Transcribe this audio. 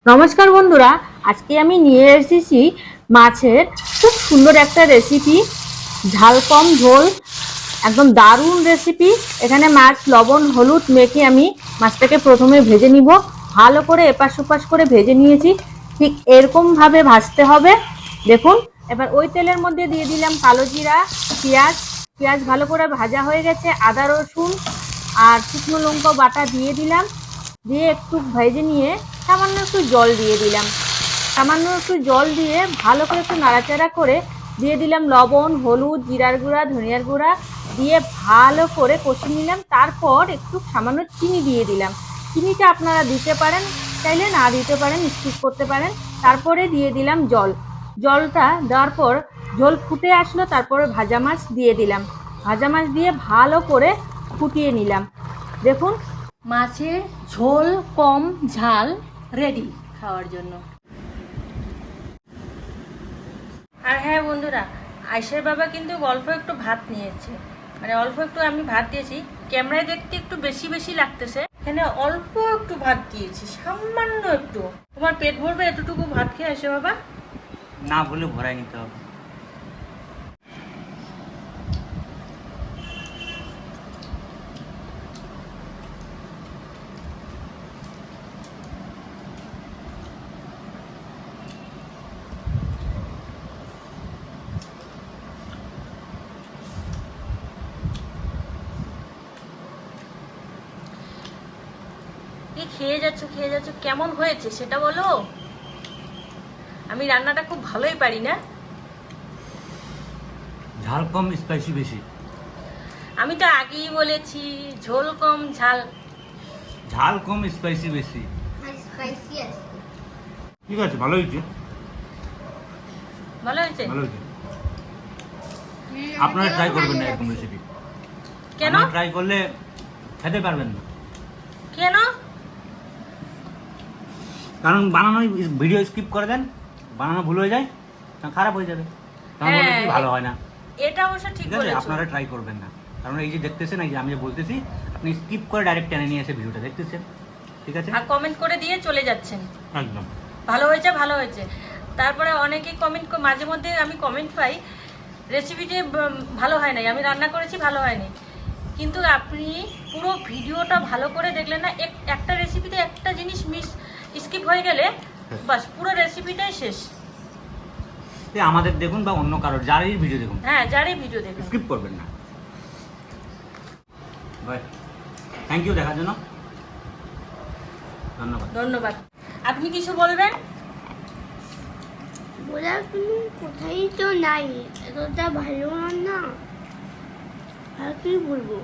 নমস্কার বন্ধুরা, আজকে আমি নিয়ে এসেছি মাছের খুব সুন্দর একটা রেসিপি। ঝাল কম ঝোল, একদম দারুণ রেসিপি। এখানে মাছ লবণ হলুদ মেখে আমি মাছটাকে প্রথমে ভেজে নিব। ভালো করে এপাশ ওপাশ করে ভেজে নিয়েছি। ঠিক এরকম ভাবে ভাজতে হবে। দেখুন, এবার ওই তেলের মধ্যে দিয়ে দিলাম কালো জিরা, পেঁয়াজ। পেঁয়াজ ভালো করে ভাজা হয়ে গেছে। আদা রসুন আর শুকনো লঙ্কা বাটা দিয়ে দিলাম। দিয়ে একটু ভেজে নিয়ে সামান্য একটু জল দিয়ে দিলাম। সামান্য একটু জল দিয়ে ভালো করে একটু নাড়াচাড়া করে দিয়ে দিলাম লবণ হলুদ জিরার গুঁড়া ধনিয়ার গুঁড়া দিয়ে ভালো করে কষে নিলাম। তারপর একটু সামান্য চিনি দিয়ে দিলাম। চিনিটা আপনারা দিতে পারেন, চাইলে না দিতে পারেন, স্কিপ করতে পারেন। তারপরে দিয়ে দিলাম জল। জলটা দেওয়ার পর ঝোল ফুটে আসলো, তারপরে ভাজা মাছ দিয়ে দিলাম। ভাজা মাছ দিয়ে ভালো করে ফুটিয়ে নিলাম। দেখুন, মাছের ঝোল কম ঝাল রেডি খাওয়ার জন্য। আর হ্যাঁ বন্ধুরা, আয়েশের বাবা কিন্তু অল্প একটু ভাত নিয়েছে, মানে অল্প একটু আমি ভাত দিয়েছি। ক্যামেরায় দেখতে একটু বেশি বেশি লাগতেছে, এখানে অল্প একটু ভাত দিয়েছি, সামান্য একটু। তোমার পেট ভরবে এতটুকু ভাত খেয়ে আয়েশে বাবা? না বলে ভরাই নিতে হবে। খেয়ে যাচ্ছ, কেমন হয়েছে সেটা বলো। আমি রান্নাটা খুব ভালোই পারি না? ঝাল কম স্পাইসি বেশি। আমি তো আগেই বলেছি ঝোল কম ঝাল। ঝাল কম স্পাইসি বেশি। ঠিক আছে, ভালো হয়েছে। ভালো হয়েছে? ভালো হয়েছে। আপনারা ট্রাই করবেন না এরকম রেসিপি। কেন ট্রাই করলে খেতে পারবেন না। কেন? কারণ বানানো ভিডিও স্কিপ করে দেন, বানানো ভুল হয়ে যায়, খারাপ হয়ে যাবে, তখন বলে কি ভালো হয় না। এটা অবশ্য ঠিক ঠিক আছে, বলেছো। আপনারা ট্রাই করবেন না। কারণ এই যে দেখতেছেন, এই যে আমি যে বলতেছি, আপনি স্কিপ করে ডাইরেক্ট টেনে নিয়ে এসে ভিডিওটা দেখতেছেন। ঠিক আছে, আর কমেন্ট করে দিয়ে চলে যাচ্ছেন একদম ভালো হয়েছে ভালো হয়েছে। তারপরে অনেকেই কমেন্ট, মাঝে মধ্যে আমি কমেন্ট পাই রেসিপিটি ভালো হয় নাই, আমি রান্না করেছি ভালো হয়নি। কিন্তু আপনি পুরো ভিডিওটা ভালো করে দেখলেন না, একটা রেসিপিতে একটা জিনিস স্কিপ হয়ে গেলে বাস পুরো রেসিপিটাই শেষ। আমাদের দেখুন বা অন্য কারোর যারই ভিডিও দেখুন, হ্যাঁ যারই ভিডিও দেখুন, স্কিপ করবেন না। বাই, থ্যাংক ইউ দেখার জন্য, ধন্যবাদ। ধন্যবাদ। আপনি কিছু বলবেন? বলার কোনো কোথায় তো নাই, এতটা ভালো রান্না আর কি বলবো।